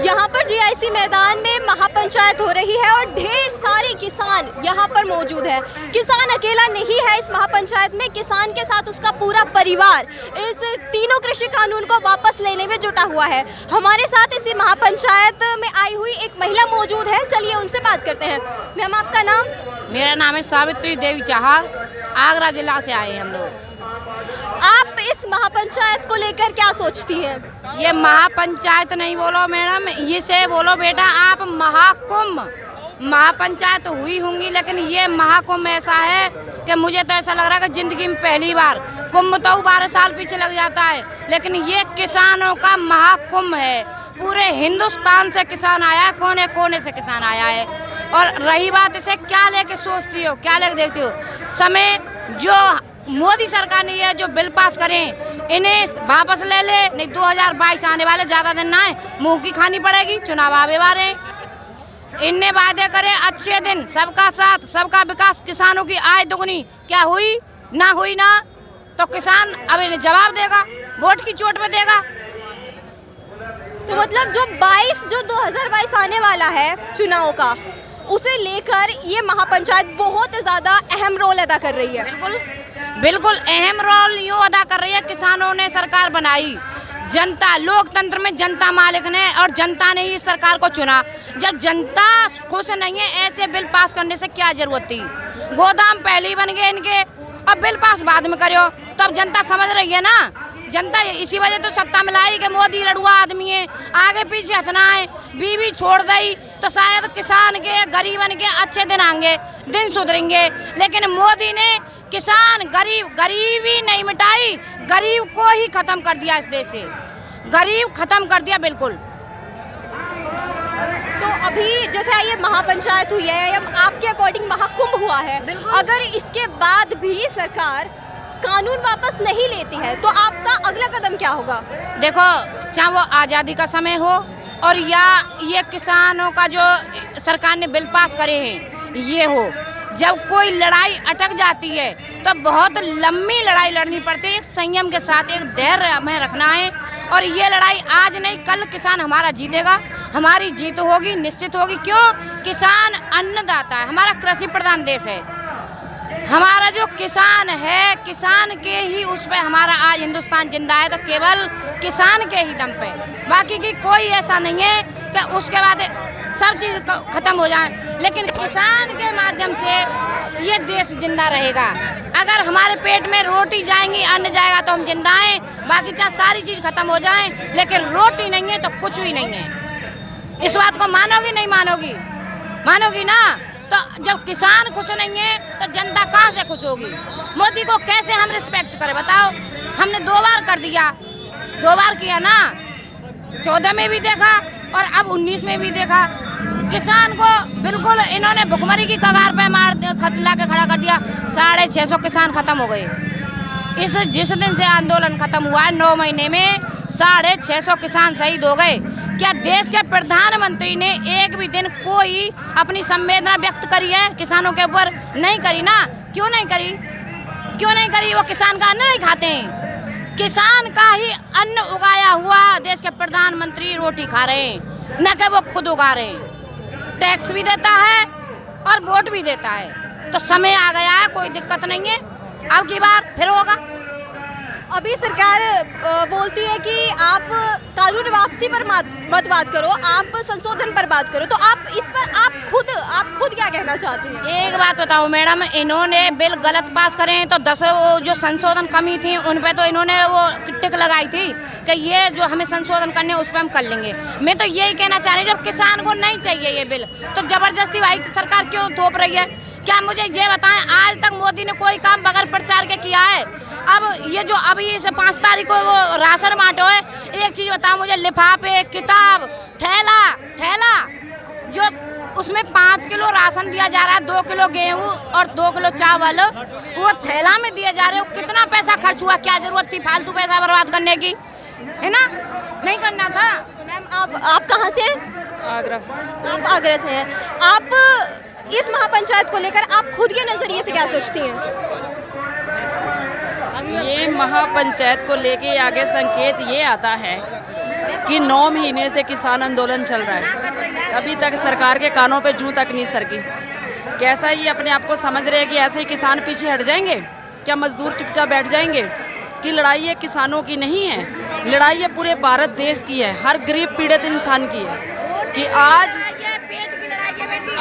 यहाँ पर जीआईसी मैदान में महापंचायत हो रही है और ढेर सारे किसान यहाँ पर मौजूद है। किसान अकेला नहीं है इस महापंचायत में, किसान के साथ उसका पूरा परिवार इस तीनों कृषि कानून को वापस लेने में जुटा हुआ है। हमारे साथ इसी महापंचायत में आई हुई एक महिला मौजूद है, चलिए उनसे बात करते हैं। मैम, आपका नाम? मेरा नाम है सावित्री देवी चाहर, आगरा जिला से आए हैं हम लोग। आप इस महापंचायत को लेकर क्या सोचती हैं? ये महापंचायत नहीं बोलो मैडम, इसे बोलो बेटा आप महाकुंभ। महापंचायत हुई होंगी लेकिन ये महाकुंभ ऐसा है कि मुझे तो ऐसा लग रहा है कि जिंदगी में पहली बार। कुंभ तो 12 साल पीछे लग जाता है, लेकिन ये किसानों का महाकुंभ है। पूरे हिंदुस्तान से किसान आया है, कोने कोने से किसान आया है। और रही बात इसे क्या लेके सोचती हो, क्या लेके देखती हो, समय जो मोदी सरकार ने ये जो बिल पास करें इन्हें वापस ले ले, नहीं 2022 आने वाले ज़्यादा दिन ना है, मुंह की खानी पड़ेगी, चुनाव आवे वाले। इनने वादे करे अच्छे दिन, सबका साथ सबका विकास, किसानों की आय दुगनी, क्या हुई ना तो किसान अब इन्हें जवाब देगा, वोट की चोट पे देगा। तो मतलब जो 2022 आने वाला है चुनाव का, उसे लेकर ये महापंचायत बहुत ज़्यादा अहम रोल अदा कर रही है। बिल्कुल अहम रोल यूँ अदा कर रही है। किसानों ने सरकार बनाई, जनता, लोकतंत्र में जनता मालिक ने और जनता ने ही सरकार को चुना। जब जनता खुश नहीं है ऐसे बिल पास करने से क्या जरूरत थी? गोदाम पहले ही बन गए इनके, अब बिल पास बाद में करो, तो अब जनता समझ रही है ना। जनता इसी वजह तो सत्ता में लाई कि मोदी रड़ुआ आदमी है, आगे पीछे हथना है, बीवी छोड़ दी तो शायद किसान के गरीबन के अच्छे दिन आएंगे, दिन सुधरेंगे। लेकिन मोदी ने किसान गरीबी नहीं मिटाई, गरीब को ही खत्म कर दिया, इस देश से गरीब खत्म कर दिया बिल्कुल। तो अभी जैसे ये महापंचायत हुई है, आपके अकॉर्डिंग महाकुंभ हुआ है, अगर इसके बाद भी सरकार कानून वापस नहीं लेती है तो आपका अगला कदम क्या होगा? देखो, चाहे वो आज़ादी का समय हो और या ये किसानों का जो सरकार ने बिल पास करे हैं ये हो, जब कोई लड़ाई अटक जाती है तो बहुत लंबी लड़ाई लड़नी पड़ती है। एक संयम के साथ एक धैर्य हमें रखना है और ये लड़ाई आज नहीं कल किसान हमारा जीतेगा, हमारी जीत होगी, निश्चित होगी। क्यों? किसान अन्नदाता है, हमारा कृषि प्रधान देश है। हमारा जो किसान है, किसान के ही उस पे हमारा आज हिंदुस्तान जिंदा है, तो केवल किसान के ही दम पे, बाकी की कोई ऐसा नहीं है कि उसके बाद सब चीज़ खत्म हो जाए। लेकिन किसान के माध्यम से ये देश जिंदा रहेगा। अगर हमारे पेट में रोटी जाएंगी, अन्न जाएगा तो हम जिंदा हैं, बाकी चाहे सारी चीज़ खत्म हो जाए लेकिन रोटी नहीं है तो कुछ भी नहीं है। इस बात को मानोगी नहीं मानोगी? मानोगी ना। तो जब किसान खुश नहीं है तो जनता कहाँ से खुश होगी? मोदी को कैसे हम रिस्पेक्ट करें बताओ? हमने 2 बार कर दिया, 2 बार किया ना, 14 में भी देखा और अब 19 में भी देखा। किसान को बिल्कुल इन्होंने भुखमरी की कगार पे ला के खड़ा कर दिया। 650 किसान खत्म हो गए। जिस दिन से आंदोलन खत्म हुआ है 9 महीने में 650 किसान शहीद हो गए। क्या देश के प्रधानमंत्री ने एक भी दिन कोई अपनी संवेदना व्यक्त करी है किसानों के ऊपर? नहीं करी ना। क्यों नहीं करी? क्यों नहीं करी? वो किसान का अन्न नहीं खाते हैं। किसान का ही अन्न उगाया हुआ देश के प्रधानमंत्री रोटी खा रहे हैं, न कि वो खुद उगा रहे हैं। टैक्स भी देता है और वोट भी देता है। तो समय आ गया है, कोई दिक्कत नहीं है, अब की बार फिर होगा। अभी सरकार बोलती है कि आप कानून वापसी पर मत बात करो, आप संशोधन पर बात करो, तो आप इस पर आप खुद क्या कहना चाहती हैं? एक बात बताओ मैडम, इन्होंने बिल गलत पास करें तो 10 जो संशोधन कमी थी उन पे तो इन्होंने वो टिक लगाई थी कि ये जो हमें संशोधन करने उस पर हम कर लेंगे। मैं तो यही कहना चाह रही हूँ, जब किसान को नहीं चाहिए ये बिल तो जबरदस्ती भाई सरकार क्यों थोप रही है? क्या मुझे ये बताएं, आज तक मोदी ने कोई काम बगैर प्रचार के किया है? अब ये जो अभी इसे 5 तारीख को वो राशन बांटो है, एक चीज़ बताओ मुझे, लिफाफे, किताब, थैला जो उसमें 5 किलो राशन दिया जा रहा है, 2 किलो गेहूँ और 2 किलो चावल वो थैला में दिए जा रहे हो। कितना पैसा खर्च हुआ? क्या जरूरत थी फालतू पैसा बर्बाद करने की? है ना, नहीं करना था। मैम, आप कहाँ से? आगरा। आप आगरा से हैं। आप इस महापंचायत को लेकर आप खुद के नजरिए से क्या सोचती हैं? ये महापंचायत को लेके आगे संकेत ये आता है कि 9 महीने से किसान आंदोलन चल रहा है, अभी तक सरकार के कानों पे जूं तक नहीं सरकी। कैसा ये अपने आप को समझ रहे हैं कि ऐसे ही किसान पीछे हट जाएंगे? क्या मजदूर चुपचाप बैठ जाएंगे? कि लड़ाई ये किसानों की नहीं है, लड़ाई ये पूरे भारत देश की है, हर गरीब पीड़ित इंसान की है। कि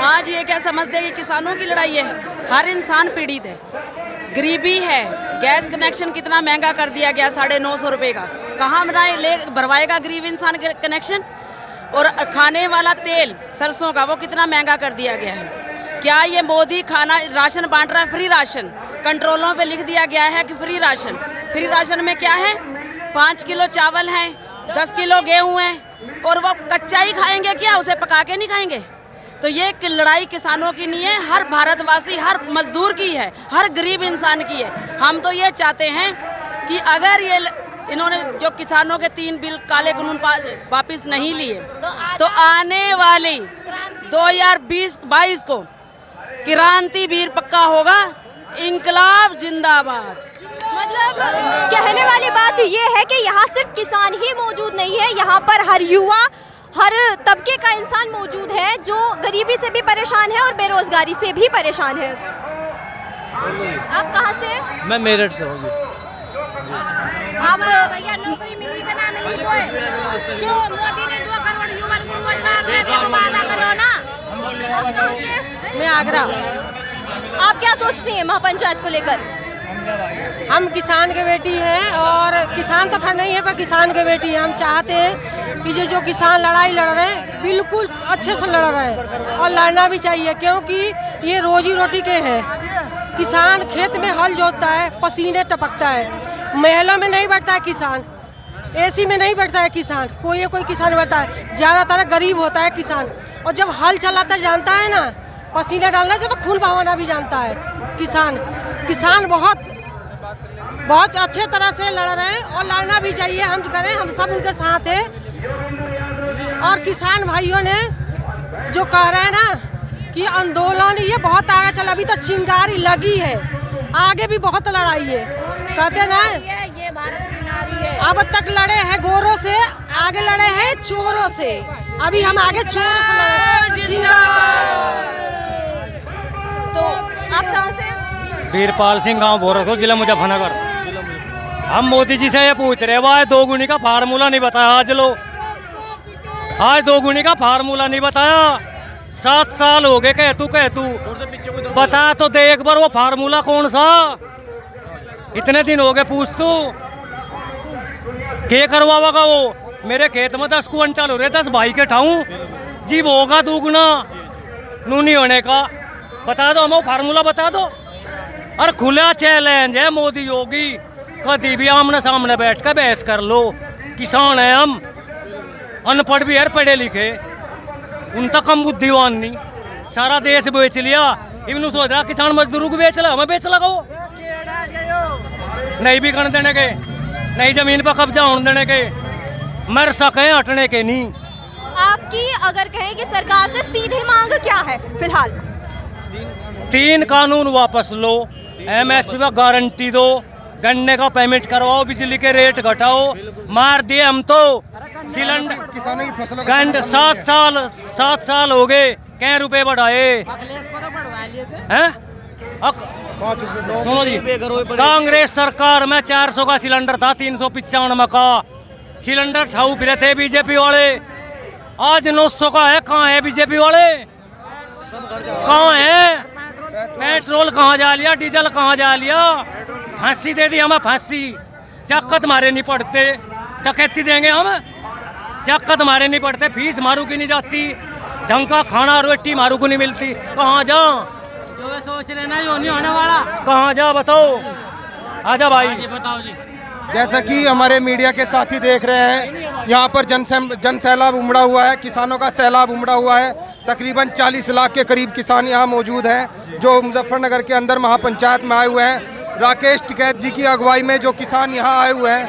आज ये क्या समझते हैं कि किसानों की लड़ाई है? हर इंसान पीड़ित है, गरीबी है। गैस कनेक्शन कितना महंगा कर दिया गया, 950 रुपये का। कहाँ भरवाएगा गरीब इंसान कनेक्शन? और खाने वाला तेल सरसों का वो कितना महंगा कर दिया गया है। क्या ये मोदी खाना राशन बांट रहा है? फ्री राशन, कंट्रोलों पे लिख दिया गया है कि फ्री राशन। फ्री राशन में क्या है? 5 किलो चावल है, 10 किलो गेहूँ है, और वो कच्चा ही खाएंगे क्या? उसे पका के नहीं खाएंगे? तो ये लड़ाई किसानों की नहीं है, हर भारतवासी, हर मजदूर की है, हर गरीब इंसान की है। हम तो ये चाहते हैं कि अगर ये इन्होंने जो किसानों के 3 बिल काले कानून वापिस नहीं लिए, तो आने वाली 2022 को क्रांतिवीर पक्का होगा। इंकलाब जिंदाबाद। मतलब कहने वाली बात ये है कि यहाँ सिर्फ किसान ही मौजूद नहीं है, यहाँ पर हर युवा, हर तबके का इंसान मौजूद है जो गरीबी से भी परेशान है और बेरोजगारी से भी परेशान है। आप कहाँ से? मैं मेरठ से हूँ जी। आप भैया नौकरी मिली कि ना मिली तो है जो मोदी ने 2 करोड़ युवाओं को रोजगार देने का वादा करो ना। आप कहाँ से? मैं आगरा। आप क्या सोचती हैं महापंचायत को लेकर? हम किसान के बेटी हैं, और किसान तो खैर नहीं है पर किसान के बेटी हैं। हम चाहते हैं कि जो किसान लड़ाई लड़ रहे हैं बिल्कुल अच्छे से लड़ रहे हैं, और लड़ना भी चाहिए, क्योंकि ये रोजी रोटी के हैं। किसान खेत में हल जोतता है, पसीने टपकता है, महलों में नहीं बैठता है किसान, एसी में नहीं बैठता है किसान, कोई किसान बैठता है, ज़्यादातर गरीब होता है किसान। और जब हल चलाता जानता है ना, पसीना डालना चाहिए तो खून बहाना भी जानता है किसान बहुत अच्छे तरह से लड़ रहे हैं, और लड़ना भी चाहिए। हम करें, हम सब उनके साथ हैं। और किसान भाइयों ने जो कह रहे हैं ना कि आंदोलन ये बहुत आगे चला, अभी तो चिंगारी लगी है, आगे भी बहुत लड़ाई है। कहते ना ये भारत की नारी है। अब तक लड़े हैं गोरों से, आगे लड़े हैं चोरों से, अभी हम आगे चोरों से लड़े। तो आप कहाँ से? वीरपाल सिंह, गांव भोरखपुर, जिला मुजफ्फरनगर। हम मोदी जी से ये पूछ रहे हैं, आज 2 गुनी का फार्मूला नहीं बताया। आज 2 गुनी का फार्मूला नहीं बताया। 7 साल हो गए कह तू बता तो दे एक बार वो फार्मूला कौन सा। इतने दिन हो गए पूछ तू क्या करवाएगा वो। मेरे खेत में 10 क्विंटल हो रहे, 10 भाई के ठाऊं जी, वो होगा 2 गुना नूनी होने का। बता दो, हमें फार्मूला बता दो। और खुला चैलेंज है मोदी योगी, कभी भी आमने सामने बैठ कर बहस कर लो। किसान है हम, अनपढ़ भी है, पढ़े लिखे, उन तक हम बुद्धिवान नहीं। सारा देश बेच लिया, इवन सोच रहा किसान मजदूरों को बेच ला, हमें बेच लगा वो। नहीं भी करने देने के, नहीं जमीन पर कब्जा होने देने के, मर सके हटने के नहीं। आपकी अगर कहें कि सरकार से सीधे मांग क्या है फिलहाल? 3 कानून वापस लो, MSP का गारंटी दो, गन्ने का पेमेंट करवाओ, बिजली के रेट घटाओ। मार दिए हम तो सिलेंडर, किसानों की फसल गंड 7 साल हो गए, क्या रुपए बढ़ाए हैं? सुनो जी, कांग्रेस सरकार में 400 का सिलेंडर था, 395 का सिलेंडर ठाऊ फिरे थे बीजेपी वाले। आज 900 का है, कहाँ है बीजेपी वाले? कहाँ है? पेट्रोल कहाँ जा लिया, डीजल कहाँ जा लिया? फांसी दे दी हमें, फांसी। चक्कत मारे नहीं पड़ते, डकैती देंगे हम? चक्कत मारे नहीं पड़ते, फीस मारू की नहीं जाती, ढंग का खाना रोटी मारू को नहीं मिलती। कहाँ जा? जो सोच रहे ना यो नहीं होने वाला। कहाँ जा बताओ, आजा भाई। बताओ जी। जैसा कि हमारे मीडिया के साथी देख रहे हैं, यहाँ पर जन सैलाब उमड़ा हुआ है, किसानों का सैलाब उमड़ा हुआ है। तकरीबन 40 लाख के करीब किसान यहाँ मौजूद हैं, जो मुजफ्फरनगर के अंदर महापंचायत में आए हुए हैं। राकेश टिकैत जी की अगुवाई में जो किसान यहाँ आए हुए हैं,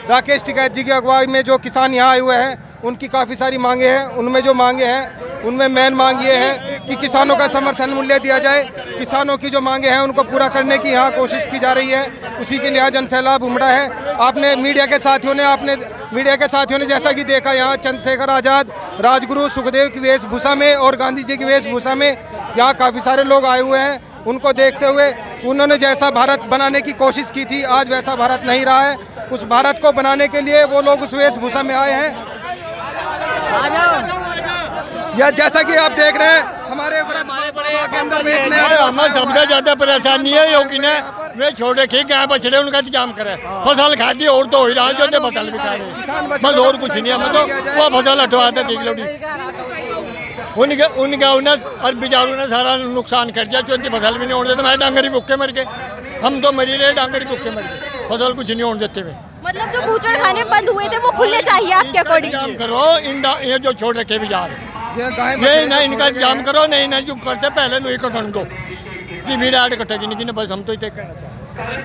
राकेश टिकैत जी की अगुवाई में जो किसान यहाँ आए हुए हैं, उनकी काफ़ी सारी मांगे हैं। उनमें जो मांगे हैं, उनमें मेन मांग ये है कि किसानों का समर्थन मूल्य दिया जाए, किसानों की जो मांगे हैं उनको पूरा करने की यहाँ कोशिश की जा रही है। उसी के लिए यहाँ जनसैलाब उमड़ा है। आपने मीडिया के साथियों ने जैसा कि देखा, यहाँ चंद्रशेखर आज़ाद, राजगुरु सुखदेव की वेशभूषा में और गांधी जी की वेशभूषा में यहाँ काफ़ी सारे लोग आए हुए हैं। उनको देखते हुए उन्होंने जैसा भारत बनाने की कोशिश की थी, आज वैसा भारत नहीं रहा है। उस भारत को बनाने के लिए वो लोग उस वेशभूषा में आए हैं। या जैसा कि आप देख रहे हैं हमारे के अंदर हमें सबसे ज्यादा परेशानी है योगी ने वे छोटे ठीक गाय बछड़े उनका इंतजाम करे। फसल खाती और तो हो रहा जो फसल भी खा रहे, बस और कुछ नहीं। हमें तो वो फसल हटवाते देख लो, उनका और बेचारों ने सारा नुकसान कर दिया। चौथी फसल भी नहीं होने देते। मैं डांगरी भुक्के मर गए, हम तो मरी रहे, डांगरी भुक्के मर गए, फसल कुछ नहीं होने देते हुए। मतलब जो बूचड़ खाने बंद हुए थे वो खुलने चाहिए आपके अकॉर्डिंग? इंतजाम करो, ये जो छोड़ रखे भी जा रहे नहीं नहीं, इनका इंतजाम करो। नहीं नहीं, जो करते पहले नहीं कटन दो कि भी राड कटेगी नहीं, बस हम तो इतने कहना चाहते हैं।